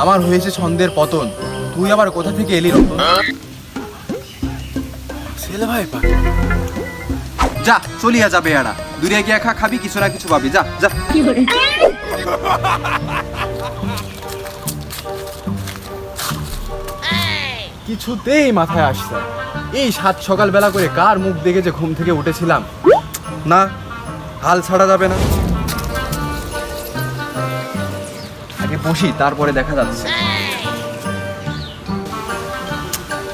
আমার হয়েছে ছন্দের পতন। তুই আবার কোথা থেকে এলি রতন? ছেলে ভাই পা যা, চলিয়া যাবে এরা। দূরে গিয়া খাবি, কিছু না কিছু পাবি। যা যা। কিছুতেই মাথায় আসছে না। এই সাত সকালবেলা করে কার মুখ দেখে যে ঘুম থেকে উঠেছিলাম, না হাল ছাড়া যাবে না। আগে বসি, তারপরে দেখা যাচ্ছে।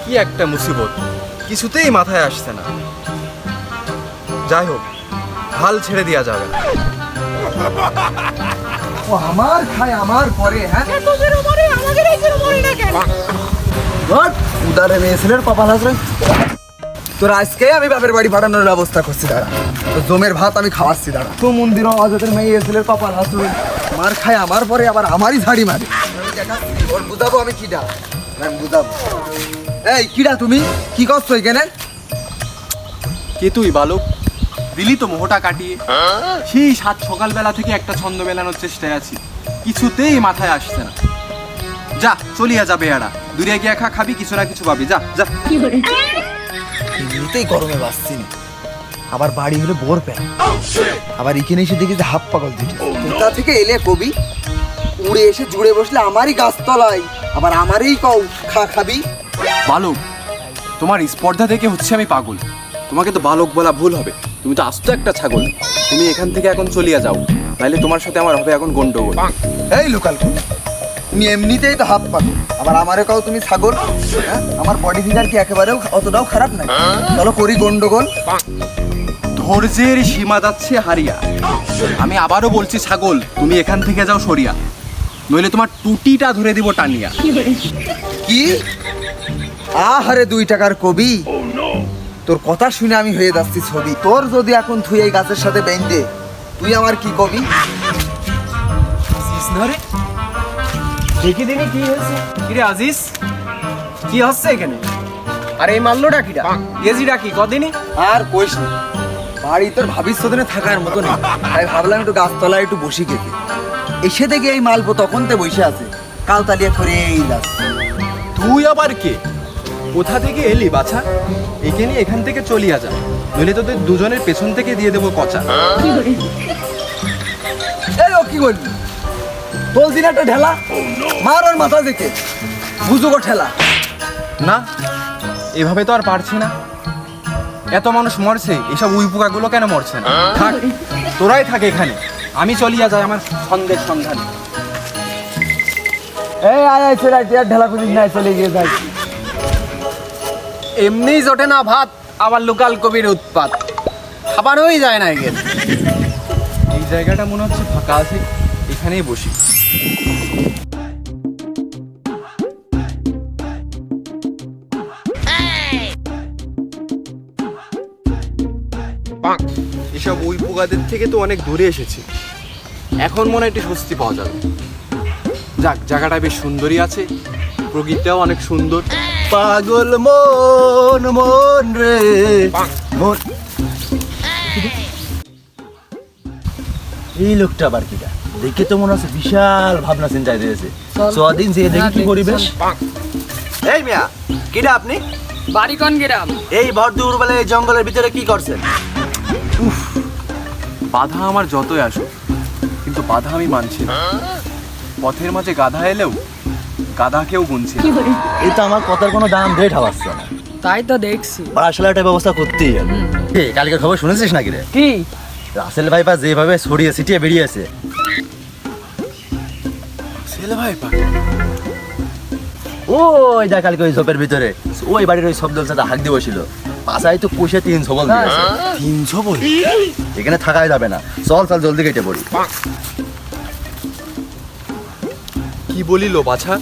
কি একটা মুসিবত, কিছুতেই মাথায় আসছে না। যাই হোক, হাল ছেড়ে দেওয়া যাবে না। ও আমার খায় আমার পরে, হ্যাঁ উদারে মেয়ে ছেলের কপাল হাসরে। তোর আজকে আমি বাপের বাড়ি পাঠানোর ব্যবস্থা করছি। দাঁড়া, তো জমের ভাত আমি খাওয়াচ্ছি। দাঁড়া, তো মন্দির অজাতের মেয়ে ছেলের কপাল হাসরে মার খায় আমার পরে, আবার আমারই ঝাড়ি মারে। ওর বুঝাবো আমি কিডা, বুঝাবো। এই কিডা, তুমি কি করছো এখানে? কে তুই বালক? দিলি তো মোহটা কাটিয়ে। সেই সাত সকালবেলা থেকে একটা ছন্দ মেলানোর চেষ্টায় আছি, কিছুতেই মাথায় আসছে না। যা, চলিয়া যাবে এরা। দূরে গিয়া খাবি, কিছু না কিছু পাবি। যা যা। এমনিতেই গরমে বাঁচছি না, আবার বাড়ি হলে বোর প্যান, আবার এখানে এসে দেখি যে হাফ পাগল দিতে। কোথা থেকে এলে কবি? উড়ে এসে জুড়ে বসলে আমারই গাছতলায়, আবার আমারই কও খাবি। বালক, তোমার স্পর্ধা থেকে হচ্ছে আমি পাগল। তোমাকে তো বালক বলা ভুল হবে, তুমি তো আস্ত একটা ছাগল। তুমি এখান থেকে এখন চলিয়া যাও, তাইলে তোমার সাথে আমার হবে এখন গন্ডগোল। এই লোকাল, তুমি এমনিতেই তো হাফ পাগল, আবার আমারে কও তুমি ছাগল। হ্যাঁ, আমার বডি ফিগার কি একেবারেও অতটাও খারাপ নাই? চলো করি গন্ডগোল। ধৈর্যের সীমা যাচ্ছে হারিয়া। আমি আবারও বলছি ছাগল, তুমি এখান থেকে যাও সরিয়া, নইলে তোমার টুটিটা ধরে দিব টানিয়া। কি? আহারে 2 টাকার কবি, তোর কথা শুনে আমি হয়ে যাচ্ছি ছবি। তোর যদি এখন তুই এই গাছের সাথে বেঁধে, তুই আমার কি কবি? দেখি দিনি কি হয়েছে। কিরে আজিজ, কি হচ্ছে এখানে? আর এই মাল্যটা কিরা, এজিটা কি কদিনই? আর কইস না, বাড়ি তোর ভবিষ্যতে থাকার মতো না, তাই ভাবলাম একটু গাছতলায় একটু বসি খেতে। এসে দেখি এই মালপো তখন তে বসে আছে, কাল তালিয়া করে এই গাছ। তুই আবার কে? কোথা থেকে এলি বাছা? এখানে এখান থেকে চলিয়া যা, নইলে তোদের দুজনের পেছন থেকে দিয়ে দেবো কচা। এই ও কি করলি? বলছি না একটা ঢেলা মার ওর মাথা দেখে, বুঝুগো ঠেলা। না, এভাবে তো আর পারছি না। এত মানুষ মরছে, এসব উই পোকাগুলো কেন মরছে না? থাক, তোরাই থাক এখানে, আমি চলিয়া যাই আমার ছন্দের সন্ধানে। এই আয় আয় ছেড়ে আর ঢেলা খুঁজিস নাই, চলে গিয়ে যাই। এমনিই জোটে না ভাত, আবার লোকাল কবির উৎপাত, খাবারই যায় না এগের। এই জায়গাটা মনে হচ্ছে ফাঁকা আছে, এখানেই বসি। এসব উই পোকাদের থেকে তো অনেক দূরে এসেছি, এখন মনে হয় একটু স্বস্তি পাওয়া যাবে। যাক, জায়গাটা বেশ সুন্দরই আছে, প্রকৃতিটাও অনেক সুন্দর। পাগল মন মন রে মন। এই লোকটা আবার কিটা? দেখে তো মনে হচ্ছে বিশাল ভাবনা চিন্তায় রয়েছে। চদিন যে দেখি কি পরিবেশ। এই মিয়া, কিটা আপনি? বাড়ি কোন গ্রাম? এই ভর দুপুরবেলা এই জঙ্গলের ভিতরে কি করছেন? বাধা আমার যতই আসুক, কিন্তু বাধা আমি মানছি না। পথের মাঝে গাধা এলেও গাধাকেও গুনছি না। এই তো আমার কথার কোনো দাম দিয়ে ঠাবাচ্ছে না। তাই তো দেখছি। আসলে একটা ব্যবস্থা করতেই হবে। কালকে খবর শুনেছিস নাকি রে? কি? রাসেল ভাইপা যেভাবে ছড়িয়ে ছিটিয়ে বেরিয়েছে। ছেলে ভাই পা ওই দেখ, কালকে ওই ঝোপের ভিতরে ওই বাড়ির ওই শব্দের সাথে হাঁক দিয়ে বসছিল। পাশায় তো পুষে 3 ছবল দিয়েছে। 300 বল? এখানে থাকাই যাবে না, চল চল জলদি কেটে পড়ি। কি বলিল বাছা?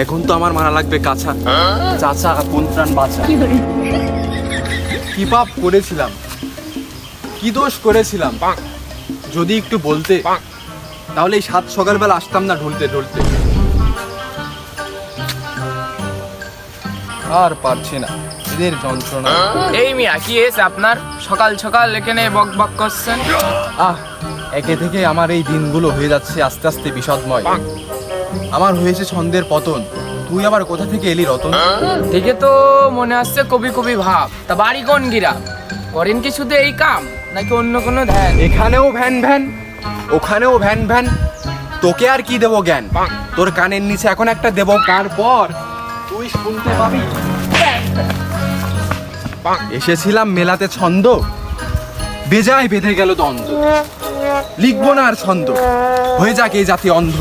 এখন তো আমার মারা লাগবে কাছা। চাচা, কোন প্রাণ বাঁচা। কি পাপ করেছিলাম, কি দোষ করেছিলাম? যদি একটু বলতে, তাহলে এই সাত সকালবেলা আসতাম না ঢলতে ঢলতে। আর পারছি না এদের যন্ত্রণা। এই মিয়া, কি হয়েছে আপনার? সকাল সকাল এখানে বক বক করছেন। একে থেকে আমার এই দিনগুলো হয়ে যাচ্ছে আস্তে আস্তে বিষাদময়। আমার হয়েছে ছন্দের পতন। তুই আবার কোথা থেকে এলি রতন? দেখে তো মনে হচ্ছে কবি কবি ভাব। তা বাড়ি কোন গিরা? করেন কি শুধু এই কাম নাকি অন্য কোনো ধ্যান? এখানেও ভ্যান ভ্যান, ওখানেও ভ্যান ভ্যান, তোকে আর কি দেবো জ্ঞান? তোর কানের নিচে এখন একটা দেবো, কার পর তুই শুনতে পাবি। এসেছিলাম মেলাতে ছন্দ, বেজায় বেঁধে গেল দ্বন্দ্ব। লিখবো না আর ছন্দ, হয়ে যাক এই জাতি অন্ধ।